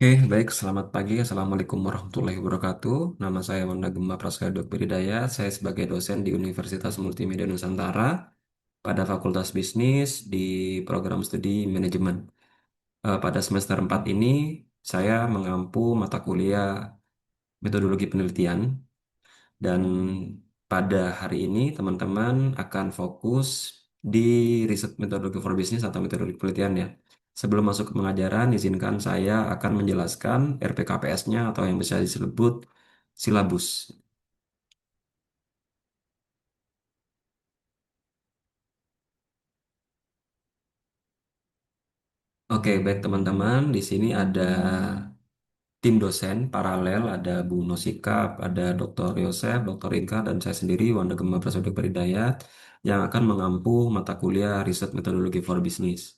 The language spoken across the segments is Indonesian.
Oke, baik. Selamat pagi. Assalamualaikum warahmatullahi wabarakatuh. Nama saya Wanda Gemma Prasetyo Bidaya. Saya sebagai dosen di Universitas Multimedia Nusantara pada Fakultas Bisnis di program studi manajemen. Pada semester 4 ini, saya mengampu mata kuliah metodologi penelitian dan pada hari ini teman-teman akan fokus di riset metodologi for business atau metodologi penelitian ya. Sebelum masuk ke pengajaran, izinkan saya akan menjelaskan RPKPS-nya atau yang bisa disebut silabus. Oke, baik teman-teman. Di sini ada tim dosen paralel, ada Bu Nosikap, ada Dr. Yosef, Dr. Inka, dan saya sendiri, Wanda Gemma Prasetyo Hidayat, yang akan mengampu mata kuliah riset metodologi for business.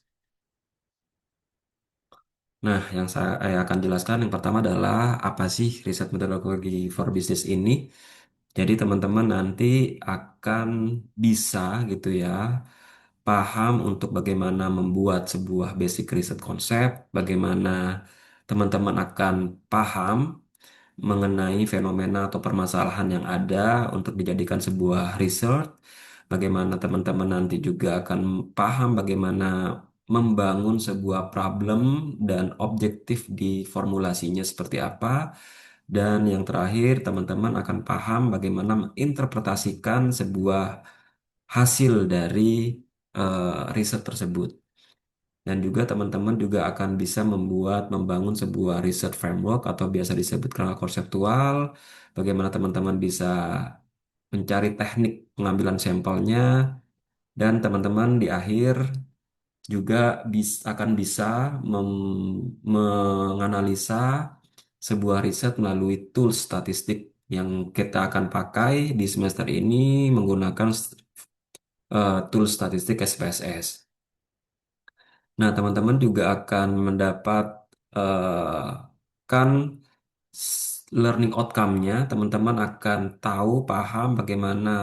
Nah, yang saya akan jelaskan yang pertama adalah apa sih riset metodologi for business ini. Jadi teman-teman nanti akan bisa gitu ya, paham untuk bagaimana membuat sebuah basic riset konsep, bagaimana teman-teman akan paham mengenai fenomena atau permasalahan yang ada untuk dijadikan sebuah research. Bagaimana teman-teman nanti juga akan paham bagaimana membangun sebuah problem dan objektif di formulasinya seperti apa. Dan yang terakhir, teman-teman akan paham bagaimana menginterpretasikan sebuah hasil dari riset tersebut. Dan juga teman-teman juga akan bisa membangun sebuah research framework atau biasa disebut kerangka konseptual. Bagaimana teman-teman bisa mencari teknik pengambilan sampelnya. Dan teman-teman di akhir juga akan bisa menganalisa sebuah riset melalui tools statistik yang kita akan pakai di semester ini menggunakan tools statistik SPSS. Nah, teman-teman juga akan mendapat kan learning outcome-nya, teman-teman akan tahu, paham bagaimana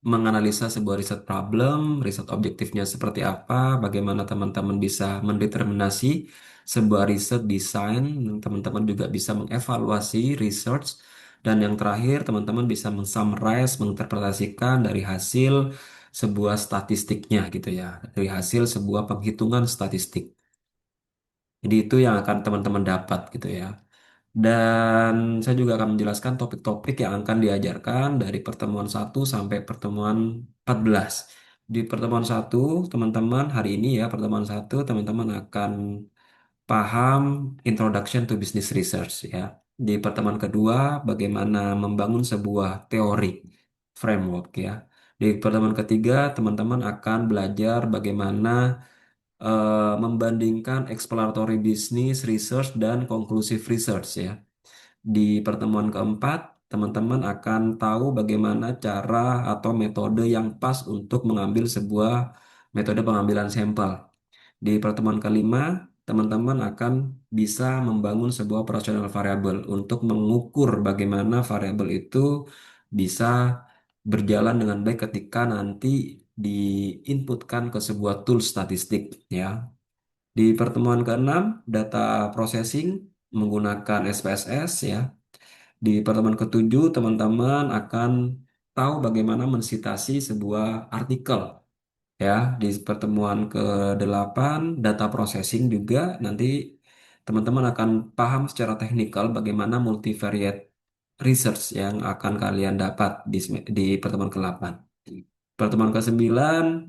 menganalisa sebuah riset problem, riset objektifnya seperti apa, bagaimana teman-teman bisa mendeterminasi sebuah riset desain, dan teman-teman juga bisa mengevaluasi research, dan yang terakhir, teman-teman bisa mensummarize, menginterpretasikan dari hasil sebuah statistiknya gitu ya, dari hasil sebuah penghitungan statistik. Jadi itu yang akan teman-teman dapat gitu ya. Dan saya juga akan menjelaskan topik-topik yang akan diajarkan dari pertemuan 1 sampai pertemuan 14. Di pertemuan 1, teman-teman hari ini ya, pertemuan 1 teman-teman akan paham Introduction to Business Research ya. Di pertemuan kedua, bagaimana membangun sebuah teori framework ya. Di pertemuan ketiga, teman-teman akan belajar bagaimana membandingkan exploratory business research dan conclusive research ya. Di pertemuan keempat, teman-teman akan tahu bagaimana cara atau metode yang pas untuk mengambil sebuah metode pengambilan sampel. Di pertemuan kelima, teman-teman akan bisa membangun sebuah operational variable untuk mengukur bagaimana variabel itu bisa berjalan dengan baik ketika nanti diinputkan ke sebuah tool statistik ya. Di pertemuan keenam, data processing menggunakan SPSS ya. Di pertemuan ketujuh, teman-teman akan tahu bagaimana mensitasi sebuah artikel ya. Di pertemuan ke-8 data processing juga nanti teman-teman akan paham secara teknikal bagaimana multivariate research yang akan kalian dapat di pertemuan ke-8. Pertemuan ke-9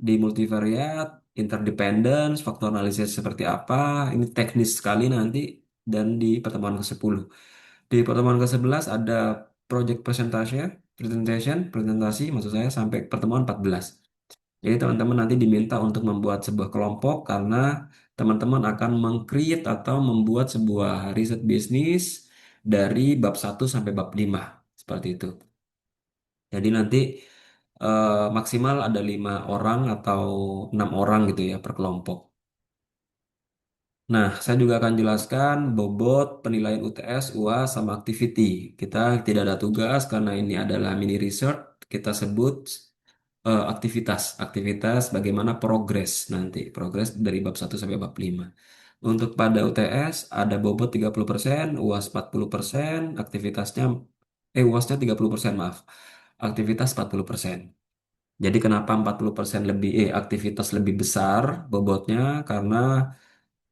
di multivariate, interdependence, faktor analisis seperti apa, ini teknis sekali nanti, dan di pertemuan ke-10. Di pertemuan ke-11 ada project presentasi maksud saya sampai pertemuan 14. Jadi teman-teman nanti diminta untuk membuat sebuah kelompok karena teman-teman akan meng-create atau membuat sebuah riset bisnis dari bab 1 sampai bab 5. Seperti itu. Jadi nanti maksimal ada 5 orang atau 6 orang gitu ya per kelompok. Nah, saya juga akan jelaskan bobot penilaian UTS, UAS, sama activity. Kita tidak ada tugas karena ini adalah mini research. Kita sebut aktivitas bagaimana progres nanti, progres dari bab 1 sampai bab 5. Untuk pada UTS ada bobot 30%, UAS 40%, UASnya 30%, maaf. Aktivitas 40%. Jadi kenapa 40% aktivitas lebih besar bobotnya? Karena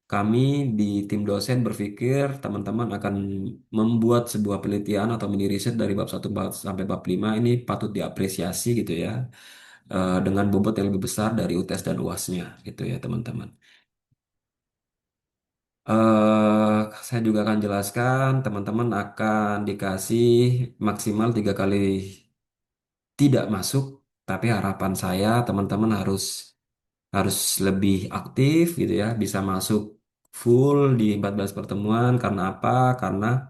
kami di tim dosen berpikir teman-teman akan membuat sebuah penelitian atau mini riset dari sampai bab 5 ini patut diapresiasi gitu ya. Dengan bobot yang lebih besar dari UTS dan UASnya gitu ya teman-teman. Saya juga akan jelaskan teman-teman akan dikasih maksimal 3 kali tidak masuk, tapi harapan saya teman-teman harus harus lebih aktif gitu ya, bisa masuk full di 14 pertemuan. Karena apa? Karena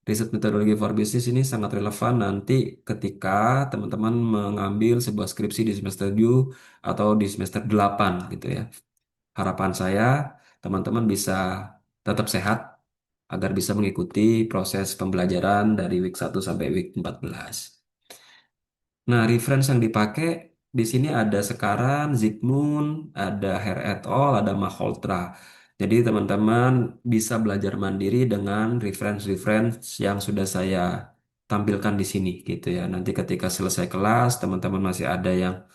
riset metodologi for business ini sangat relevan nanti ketika teman-teman mengambil sebuah skripsi di semester 7 atau di semester 8 gitu ya. Harapan saya teman-teman bisa tetap sehat agar bisa mengikuti proses pembelajaran dari week 1 sampai week 14. Nah, reference yang dipakai di sini ada Sekaran, Zygmunt, ada Herr et al., ada Malhotra. Jadi teman-teman bisa belajar mandiri dengan reference-reference yang sudah saya tampilkan di sini gitu ya. Nanti ketika selesai kelas, teman-teman masih ada yang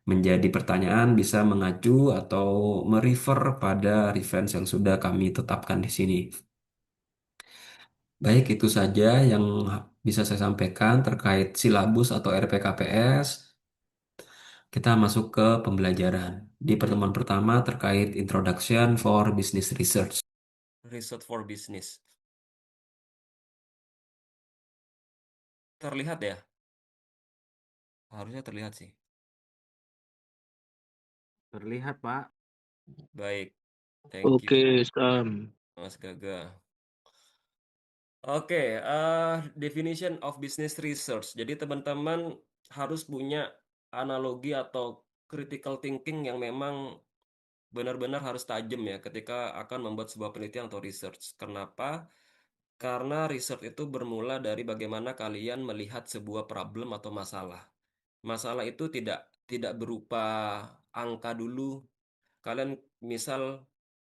menjadi pertanyaan bisa mengacu atau merefer pada reference yang sudah kami tetapkan di sini. Baik, itu saja yang bisa saya sampaikan terkait silabus atau RPKPS. Kita masuk ke pembelajaran. Di pertemuan pertama terkait Introduction for Business Research. Research for Business. Terlihat ya? Harusnya terlihat sih. Terlihat, Pak. Baik, thank you, Oke, Sam. Mas Gaga. Oke, definition of business research. Jadi teman-teman harus punya analogi atau critical thinking yang memang benar-benar harus tajam ya ketika akan membuat sebuah penelitian atau research. Kenapa? Karena research itu bermula dari bagaimana kalian melihat sebuah problem atau masalah. Masalah itu tidak berupa angka dulu. Kalian misal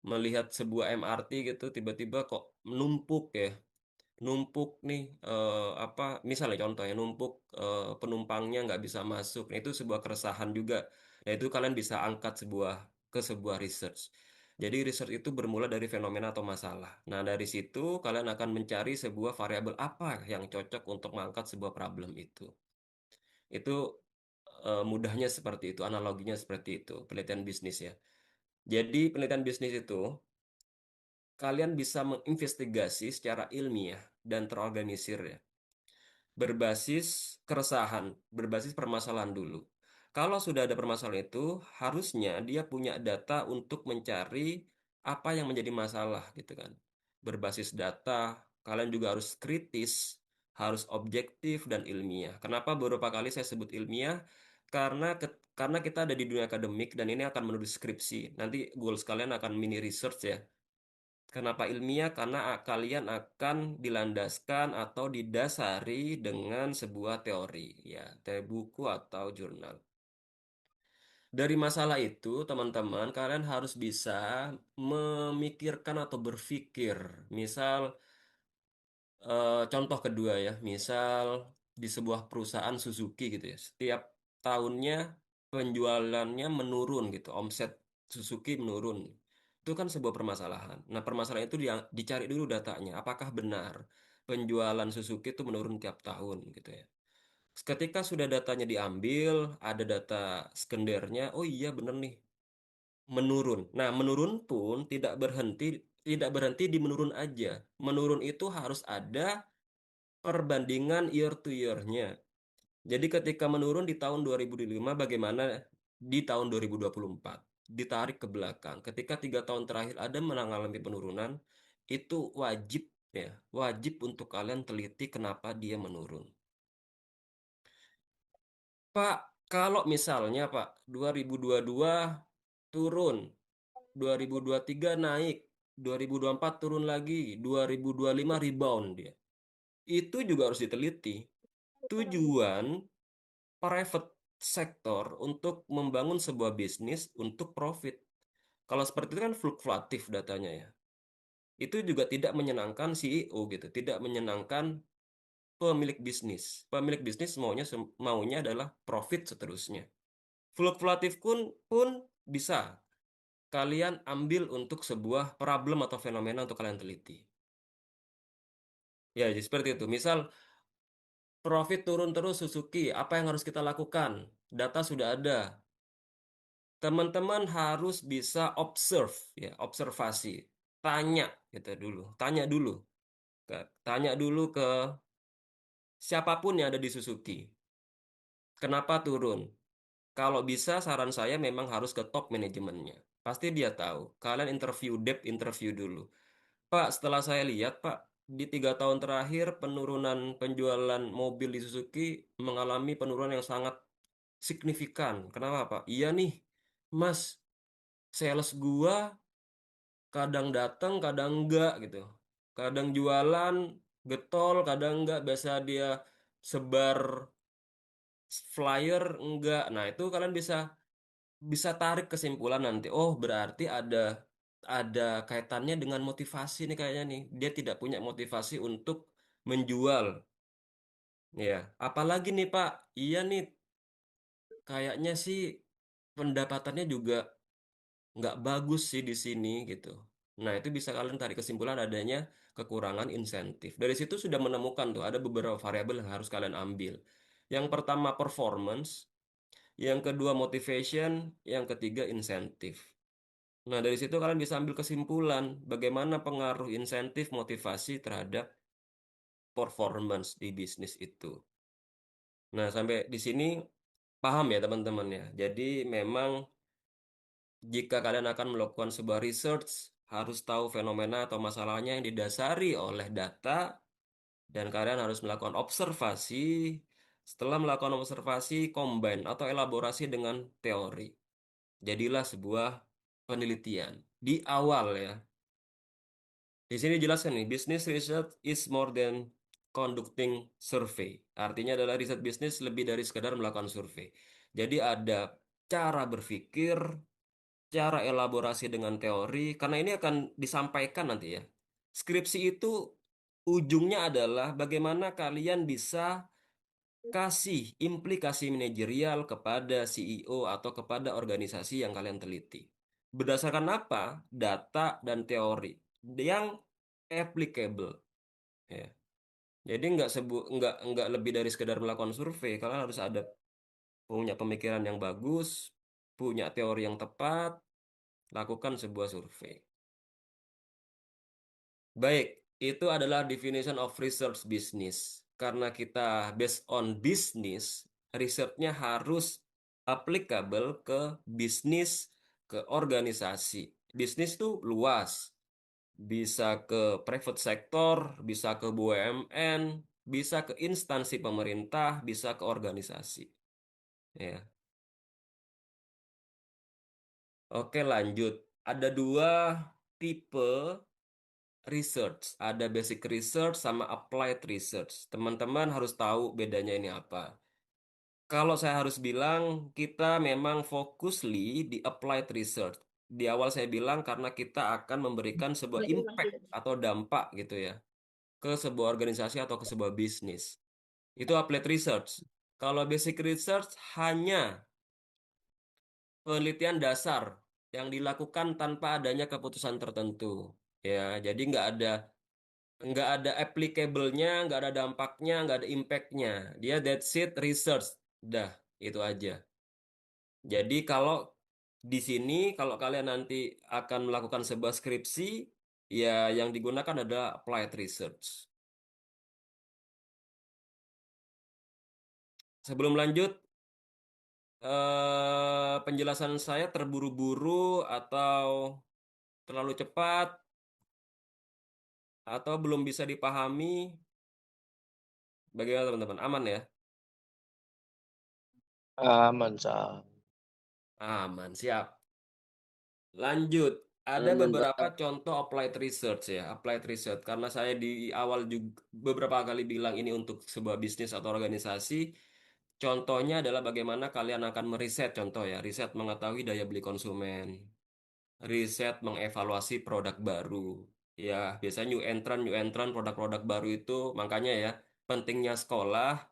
melihat sebuah MRT gitu tiba-tiba kok menumpuk ya. Numpuk nih misalnya contohnya numpuk penumpangnya nggak bisa masuk. Nah, itu sebuah keresahan juga. Nah, itu kalian bisa angkat ke sebuah research. Jadi research itu bermula dari fenomena atau masalah. Nah, dari situ kalian akan mencari sebuah variabel apa yang cocok untuk mengangkat sebuah problem itu. Itu mudahnya seperti itu, analoginya seperti itu, penelitian bisnis ya. Jadi penelitian bisnis itu kalian bisa menginvestigasi secara ilmiah dan terorganisir ya. Berbasis keresahan, berbasis permasalahan dulu. Kalau sudah ada permasalahan itu, harusnya dia punya data untuk mencari apa yang menjadi masalah gitu kan. Berbasis data, kalian juga harus kritis, harus objektif dan ilmiah. Kenapa beberapa kali saya sebut ilmiah? Karena kita ada di dunia akademik dan ini akan menulis skripsi. Nanti goals kalian akan mini research ya. Kenapa ilmiah? Karena kalian akan dilandaskan atau didasari dengan sebuah teori, ya, teori buku atau jurnal. Dari masalah itu, teman-teman, kalian harus bisa memikirkan atau berpikir. Misal, contoh kedua ya, misal di sebuah perusahaan Suzuki gitu ya, setiap tahunnya penjualannya menurun gitu, omset Suzuki menurun. Itu kan sebuah permasalahan. Nah, permasalahan itu dicari dulu datanya, apakah benar penjualan Suzuki itu menurun tiap tahun gitu ya. Ketika sudah datanya diambil, ada data sekundernya, oh iya bener nih, menurun. Nah, menurun pun tidak berhenti di menurun aja. Menurun itu harus ada perbandingan year to year-nya. Jadi ketika menurun di tahun 2005, bagaimana di tahun 2024? Ditarik ke belakang. Ketika 3 tahun terakhir ada mengalami penurunan, itu wajib untuk kalian teliti kenapa dia menurun. Pak, kalau misalnya Pak, 2022 turun, 2023 naik, 2024 turun lagi, 2025 rebound dia. Itu juga harus diteliti. Tujuan private sektor untuk membangun sebuah bisnis untuk profit. Kalau seperti itu kan fluktuatif datanya ya. itu juga tidak menyenangkan CEO gitu, tidak menyenangkan pemilik bisnis. Pemilik bisnis maunya adalah profit seterusnya. Fluktuatif pun bisa kalian ambil untuk sebuah problem atau fenomena untuk kalian teliti. Ya, jadi seperti itu. Misal profit turun terus Suzuki, apa yang harus kita lakukan? Data sudah ada. Teman-teman harus bisa observe, ya, observasi. Tanya gitu dulu. Tanya dulu ke siapapun yang ada di Suzuki. Kenapa turun? Kalau bisa, saran saya memang harus ke top manajemennya. Pasti dia tahu. Kalian interview depth, interview dulu. Pak, setelah saya lihat, Pak, di 3 tahun terakhir penurunan penjualan mobil di Suzuki mengalami penurunan yang sangat signifikan. Kenapa, Pak? Iya nih, Mas, sales gua kadang datang, kadang enggak gitu. Kadang jualan, getol, kadang enggak. Biasa dia sebar flyer, enggak. Nah, itu kalian bisa bisa tarik kesimpulan nanti. Oh, berarti ada kaitannya dengan motivasi nih kayaknya nih. Dia tidak punya motivasi untuk menjual. Ya, apalagi nih Pak, iya nih kayaknya sih pendapatannya juga nggak bagus sih di sini gitu. Nah, itu bisa kalian tarik kesimpulan adanya kekurangan insentif. Dari situ sudah menemukan tuh ada beberapa variabel yang harus kalian ambil. Yang pertama performance, yang kedua motivation, yang ketiga insentif. Nah, dari situ kalian bisa ambil kesimpulan bagaimana pengaruh insentif motivasi terhadap performance di bisnis itu. Nah, sampai di sini paham ya teman-teman ya. Jadi memang jika kalian akan melakukan sebuah research, harus tahu fenomena atau masalahnya yang didasari oleh data dan kalian harus melakukan observasi. Setelah melakukan observasi, combine atau elaborasi dengan teori. Jadilah sebuah penelitian di awal ya. Di sini jelaskan nih, business research is more than conducting survey. Artinya adalah riset bisnis lebih dari sekadar melakukan survei. Jadi ada cara berpikir, cara elaborasi dengan teori, karena ini akan disampaikan nanti ya. Skripsi itu ujungnya adalah bagaimana kalian bisa kasih implikasi manajerial kepada CEO atau kepada organisasi yang kalian teliti. Berdasarkan apa? Data dan teori yang applicable. Ya. Jadi nggak lebih dari sekedar melakukan survei. Kalian harus ada punya pemikiran yang bagus, punya teori yang tepat, lakukan sebuah survei. Baik, itu adalah definition of research business. Karena kita based on business, risetnya harus applicable ke bisnis, ke organisasi. Bisnis itu luas, bisa ke private sector, bisa ke BUMN, bisa ke instansi pemerintah, bisa ke organisasi. Ya. Oke, lanjut. Ada dua tipe research. Ada basic research sama applied research. Teman-teman harus tahu bedanya ini apa. Kalau saya harus bilang, kita memang fokusly di applied research. Di awal saya bilang karena kita akan memberikan sebuah impact atau dampak gitu ya ke sebuah organisasi atau ke sebuah bisnis. Itu applied research. Kalau basic research hanya penelitian dasar yang dilakukan tanpa adanya keputusan tertentu. Ya, jadi nggak ada applicable-nya, nggak ada dampaknya, nggak ada impact-nya. Dia that's it research. Dah, itu aja. Jadi di sini kalau kalian nanti akan melakukan sebuah skripsi, ya yang digunakan adalah applied research. Sebelum lanjut, penjelasan saya terburu-buru atau terlalu cepat atau belum bisa dipahami, bagaimana teman-teman? Aman ya? Aman, Sa. Aman, siap. Lanjut, ada Aman, beberapa Pak. contoh applied research ya, applied research. Karena saya di awal juga beberapa kali bilang ini untuk sebuah bisnis atau organisasi. Contohnya adalah bagaimana kalian akan meriset, contoh ya, riset mengetahui daya beli konsumen, riset mengevaluasi produk baru, Ya, biasanya new entrant produk-produk baru itu, makanya ya, pentingnya sekolah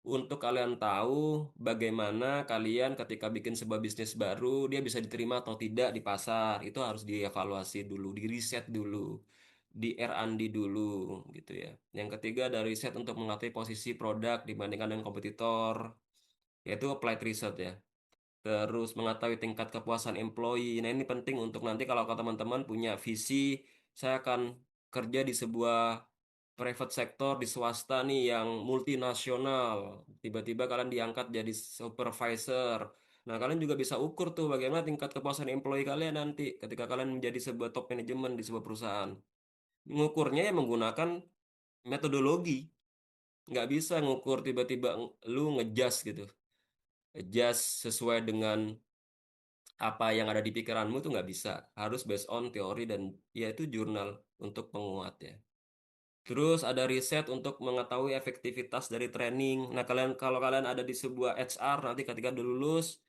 untuk kalian tahu bagaimana kalian ketika bikin sebuah bisnis baru, dia bisa diterima atau tidak di pasar. Itu harus dievaluasi dulu, di riset dulu, di R&D dulu, gitu ya. Yang ketiga, dari riset untuk mengetahui posisi produk dibandingkan dengan kompetitor, yaitu applied research ya. Terus mengetahui tingkat kepuasan employee. Nah, ini penting untuk nanti kalau teman-teman punya visi, saya akan kerja di sebuah private sector di swasta nih yang multinasional. Tiba-tiba kalian diangkat jadi supervisor. Nah, kalian juga bisa ukur tuh bagaimana tingkat kepuasan employee kalian nanti ketika kalian menjadi sebuah top manajemen di sebuah perusahaan. Ngukurnya ya menggunakan metodologi. Nggak bisa ngukur tiba-tiba lu ngejudge gitu. Adjust sesuai dengan apa yang ada di pikiranmu itu nggak bisa. Harus based on teori dan ya itu jurnal untuk penguat ya. Terus ada riset untuk mengetahui efektivitas dari training. Nah, kalau kalian ada di sebuah HR nanti ketika udah lulus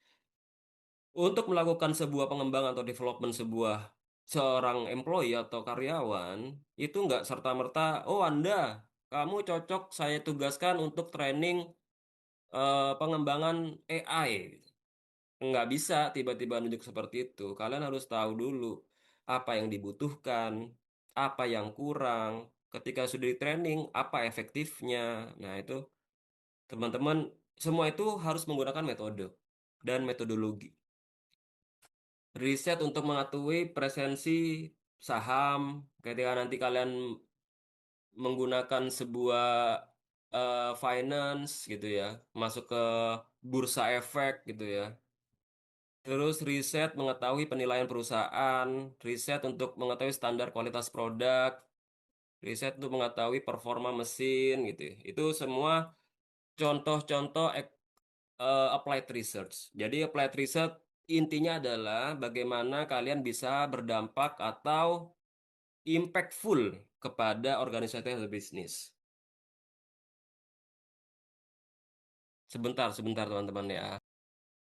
untuk melakukan sebuah pengembangan atau development seorang employee atau karyawan itu nggak serta-merta, oh Anda, kamu cocok saya tugaskan untuk training pengembangan AI. Nggak bisa tiba-tiba nunjuk seperti itu. Kalian harus tahu dulu apa yang dibutuhkan, apa yang kurang. Ketika sudah di training, apa efektifnya. Nah, itu teman-teman semua itu harus menggunakan metode dan metodologi. Riset untuk mengetahui presensi saham ketika nanti kalian menggunakan sebuah finance gitu ya, masuk ke bursa efek gitu ya. Terus riset mengetahui penilaian perusahaan, riset untuk mengetahui standar kualitas produk, riset untuk mengetahui performa mesin gitu ya. Itu semua contoh-contoh applied research. Jadi applied research intinya adalah bagaimana kalian bisa berdampak atau impactful kepada organisasi atau bisnis. Sebentar teman-teman ya.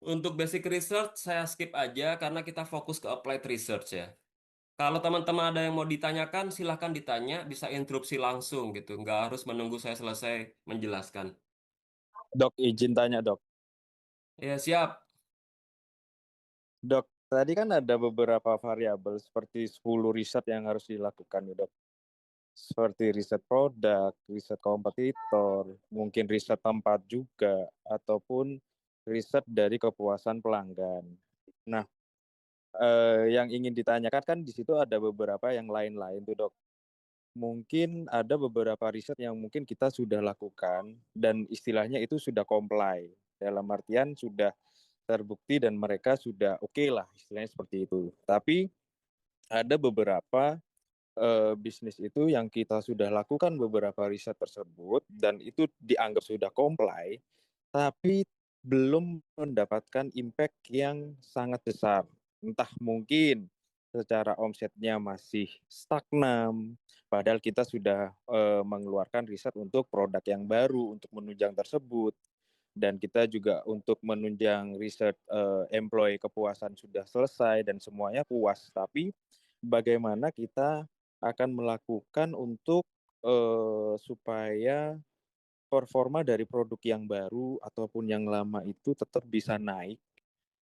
Untuk basic research saya skip aja karena kita fokus ke applied research ya. Kalau teman-teman ada yang mau ditanyakan, silahkan ditanya, bisa interupsi langsung gitu. Nggak harus menunggu saya selesai menjelaskan. Dok, izin tanya dok. Ya, siap. Dok, tadi kan ada beberapa variabel seperti 10 riset yang harus dilakukan ya dok. Seperti riset produk, riset kompetitor, mungkin riset tempat juga, ataupun riset dari kepuasan pelanggan. Nah, yang ingin ditanyakan kan di situ ada beberapa yang lain-lain tuh dok. Mungkin ada beberapa riset yang mungkin kita sudah lakukan dan istilahnya itu sudah comply. Dalam artian sudah terbukti dan mereka sudah oke lah istilahnya seperti itu. Tapi ada beberapa bisnis itu yang kita sudah lakukan beberapa riset tersebut dan itu dianggap sudah comply, tapi belum mendapatkan impact yang sangat besar. Entah mungkin secara omsetnya masih stagnan, padahal kita sudah mengeluarkan riset untuk produk yang baru untuk menunjang tersebut. Dan kita juga untuk menunjang riset employee kepuasan sudah selesai dan semuanya puas. Tapi bagaimana kita akan melakukan untuk supaya performa dari produk yang baru ataupun yang lama itu tetap bisa naik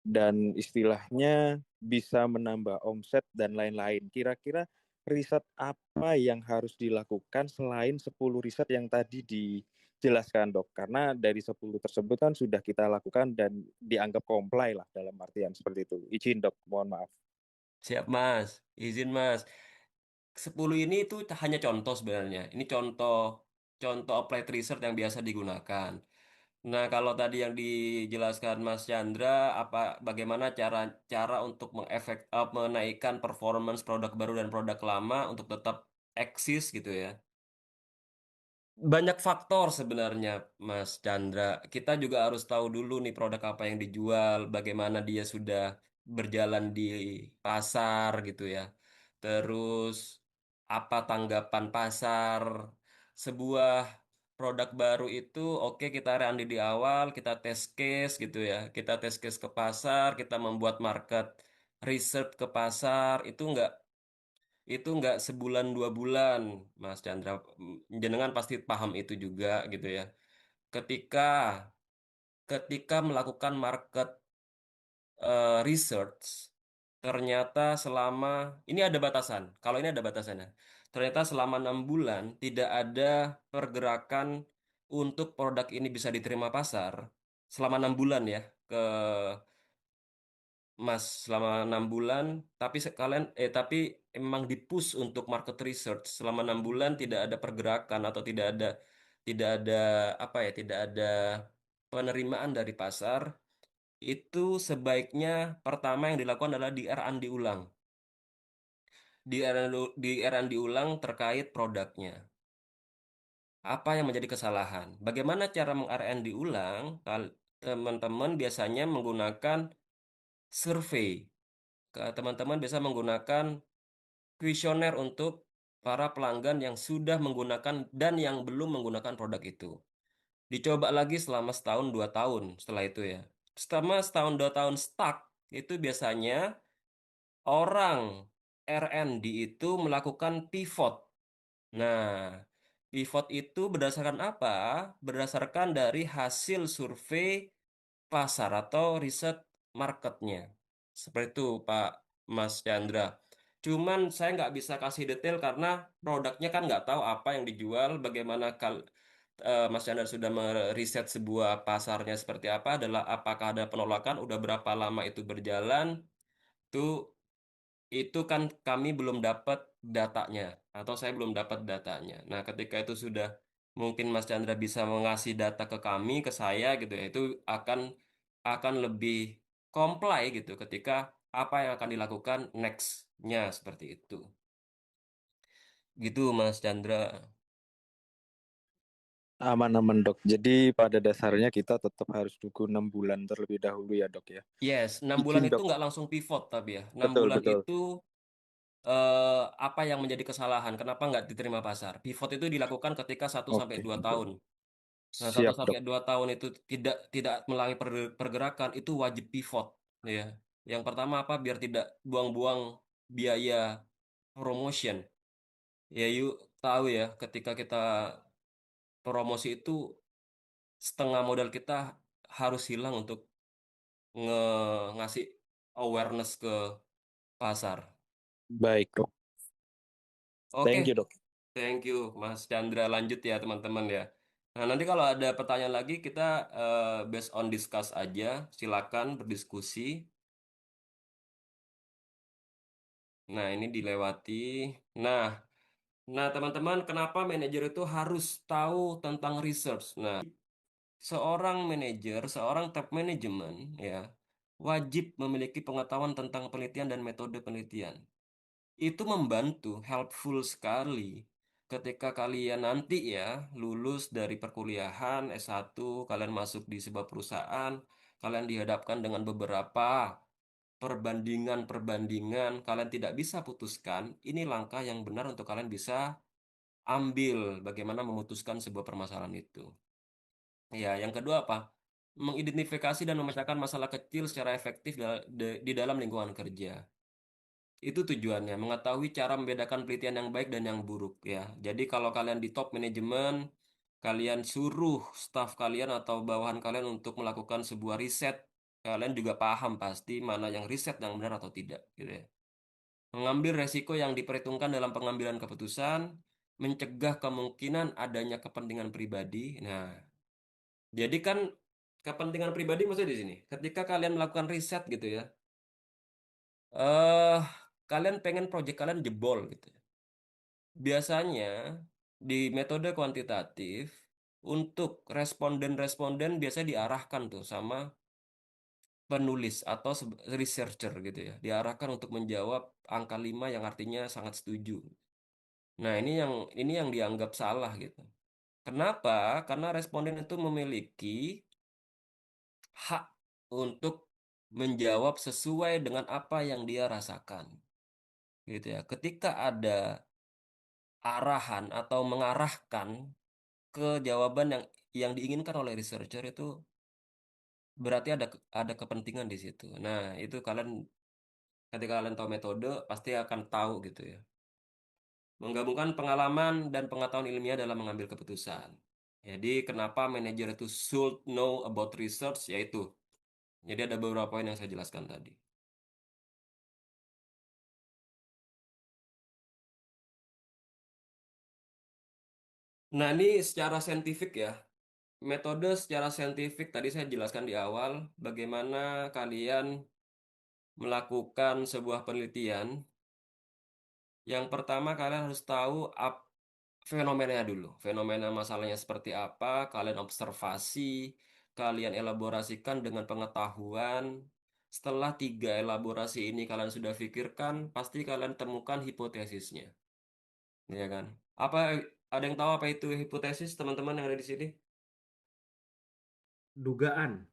dan istilahnya bisa menambah omset dan lain-lain. Kira-kira riset apa yang harus dilakukan selain 10 riset yang tadi dijelaskan dok? Karena dari 10 tersebut kan sudah kita lakukan dan dianggap comply lah dalam artian seperti itu. Izin dok, mohon maaf. Siap, Mas. Izin, Mas. 10 ini itu hanya contoh sebenarnya. Ini contoh contoh applied research yang biasa digunakan. Nah, kalau tadi yang dijelaskan Mas Chandra, bagaimana cara cara untuk menaikkan performance produk baru dan produk lama untuk tetap eksis gitu ya. Banyak faktor sebenarnya, Mas Chandra. Kita juga harus tahu dulu nih produk apa yang dijual, bagaimana dia sudah berjalan di pasar gitu ya. Terus apa tanggapan pasar sebuah produk baru itu, oke kita R&D di awal, kita test case gitu ya. Kita test case ke pasar, kita membuat market research ke pasar, itu itu nggak sebulan 2 bulan, Mas Chandra. Jenengan pasti paham itu juga gitu ya. Ketika ketika melakukan market research, ternyata selama ini ada batasan. Kalau ini ada batasannya. Ternyata selama 6 bulan tidak ada pergerakan untuk produk ini bisa diterima pasar. Selama 6 bulan ya, ke Mas, selama 6 bulan, tapi tapi emang di-push untuk market research selama 6 bulan tidak ada pergerakan atau tidak ada apa ya, tidak ada penerimaan dari pasar. Itu sebaiknya pertama yang dilakukan adalah di R&D ulang. Di R&D ulang terkait produknya. Apa yang menjadi kesalahan? Bagaimana cara meng-R&D ulang? Teman-teman biasanya menggunakan survei. Teman-teman bisa menggunakan kuesioner untuk para pelanggan yang sudah menggunakan dan yang belum menggunakan produk itu. Dicoba lagi selama setahun 2 tahun setelah itu ya. Selama setahun 2 tahun stuck, itu biasanya orang R&D itu melakukan pivot. Nah, pivot itu berdasarkan apa? Berdasarkan dari hasil survei pasar atau riset marketnya. Seperti itu, Pak Mas Chandra. Cuman saya nggak bisa kasih detail karena produknya kan nggak tahu apa yang dijual, bagaimana Mas Chandra sudah meriset sebuah pasarnya seperti apa, adalah apakah ada penolakan, udah berapa lama itu berjalan, itu itu kan kami belum dapat datanya atau saya belum dapat datanya. Nah, ketika itu sudah mungkin Mas Chandra bisa mengasih data ke kami, ke saya gitu ya, itu akan lebih comply gitu ketika apa yang akan dilakukan next-nya seperti itu. Gitu Mas Chandra. Aman-aman dok. Jadi pada dasarnya kita tetap harus tunggu 6 bulan terlebih dahulu ya dok ya. Yes, 6 bulan Izin itu dok. nggak langsung pivot tapi ya. enam Betul bulan betul. itu apa yang menjadi kesalahan? Kenapa nggak diterima pasar? Pivot itu dilakukan ketika 1 sampai 2 tahun. Nah, satu Siap dok. sampai dua tahun itu tidak melalui pergerakan itu wajib pivot, ya. Yang pertama apa? Biar tidak buang-buang biaya promotion. Ya, yuk tahu ya, ketika kita promosi itu setengah modal kita harus hilang untuk ngasih awareness ke pasar. Baik dok. Oke, Thank you dok. thank you Mas Chandra. Lanjut ya teman-teman ya. Nah, nanti kalau ada pertanyaan lagi kita based on discuss aja. Silakan berdiskusi. Nah, ini dilewati. Nah, nah teman-teman, kenapa manajer itu harus tahu tentang research? Nah, seorang manajer, seorang top management ya, wajib memiliki pengetahuan tentang penelitian dan metode penelitian. Itu membantu, helpful sekali ketika kalian nanti ya lulus dari perkuliahan S1, kalian masuk di sebuah perusahaan, kalian dihadapkan dengan beberapa perbandingan-perbandingan, kalian tidak bisa putuskan, ini langkah yang benar untuk kalian bisa ambil bagaimana memutuskan sebuah permasalahan itu. Ya, yang kedua apa? Mengidentifikasi dan memecahkan masalah kecil secara efektif di dalam lingkungan kerja. Itu tujuannya, mengetahui cara membedakan penelitian yang baik dan yang buruk ya. Jadi kalau kalian di top manajemen, kalian suruh staf kalian atau bawahan kalian untuk melakukan sebuah riset, kalian juga paham pasti mana yang riset yang benar atau tidak gitu ya. Mengambil resiko yang diperhitungkan dalam pengambilan keputusan, mencegah kemungkinan adanya kepentingan pribadi. Nah, jadi kan kepentingan pribadi maksudnya di sini. Ketika kalian melakukan riset gitu ya, eh kalian pengen proyek kalian jebol gitu. Biasanya di metode kuantitatif untuk responden-responden biasanya diarahkan tuh sama penulis atau researcher gitu ya. Diarahkan untuk menjawab angka 5 yang artinya sangat setuju. Nah, ini yang dianggap salah gitu. Kenapa? Karena responden itu memiliki hak untuk menjawab sesuai dengan apa yang dia rasakan. Gitu ya. Ketika ada arahan atau mengarahkan ke jawaban yang diinginkan oleh researcher itu berarti ada kepentingan di situ. Nah, itu kalian ketika kalian tahu metode pasti akan tahu gitu ya. Menggabungkan pengalaman dan pengetahuan ilmiah dalam mengambil keputusan. Jadi kenapa manajer itu should know about research, yaitu. Jadi ada beberapa poin yang saya jelaskan tadi. Nah, ini secara saintifik ya. Metode secara saintifik tadi saya jelaskan di awal bagaimana kalian melakukan sebuah penelitian. Yang pertama kalian harus tahu fenomenanya dulu. Fenomena masalahnya seperti apa, kalian observasi, kalian elaborasikan dengan pengetahuan. Setelah 3 elaborasi ini kalian sudah pikirkan, pasti kalian temukan hipotesisnya. Ya kan? Apa ada yang tahu apa itu hipotesis, teman-teman yang ada di sini? Dugaan.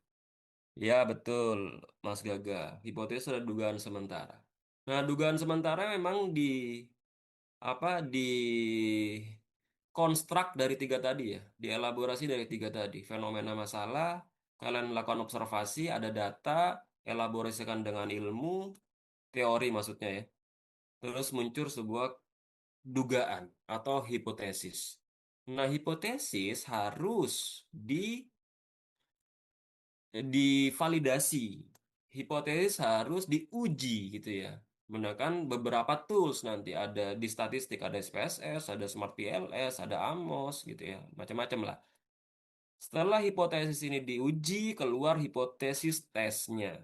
Ya, betul, Mas Gaga. Hipotesis adalah dugaan sementara. Nah, dugaan sementara memang di konstruk dari 3 tadi ya, dielaborasi dari 3 tadi. Fenomena masalah, kalian melakukan observasi, ada data, elaborasikan dengan ilmu, teori maksudnya ya. Terus muncul sebuah dugaan atau hipotesis. Nah, hipotesis harus divalidasi. Hipotesis harus diuji gitu ya. Menggunakan beberapa tools nanti ada di statistik, ada SPSS, ada Smart PLS, ada AMOS gitu ya. Macam-macam lah. Setelah hipotesis ini diuji, keluar hipotesis tesnya.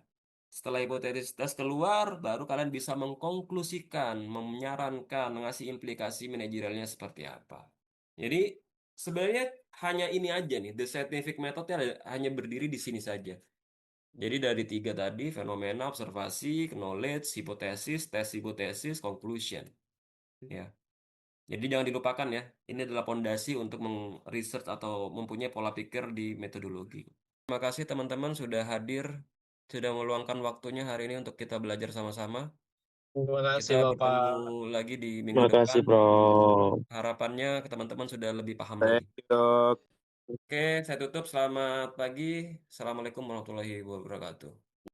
Setelah hipotesis tes keluar, baru kalian bisa mengkonklusikan, menyarankan, ngasih implikasi manajerialnya seperti apa. Jadi sebenarnya hanya ini aja nih, the scientific method hanya berdiri di sini saja. Jadi dari 3 tadi, fenomena, observasi, knowledge, hipotesis, conclusion. Ya. Jadi jangan dilupakan ya, ini adalah pondasi untuk research atau mempunyai pola pikir di metodologi. Terima kasih teman-teman sudah hadir, sudah meluangkan waktunya hari ini untuk kita belajar sama-sama. Terima kasih Kita Bapak. bertemu lagi di minggu Terima kasih, depan. Bro. Harapannya teman-teman sudah lebih paham Thank lagi. you, Dok. Oke, saya tutup. Selamat pagi. Assalamualaikum warahmatullahi wabarakatuh.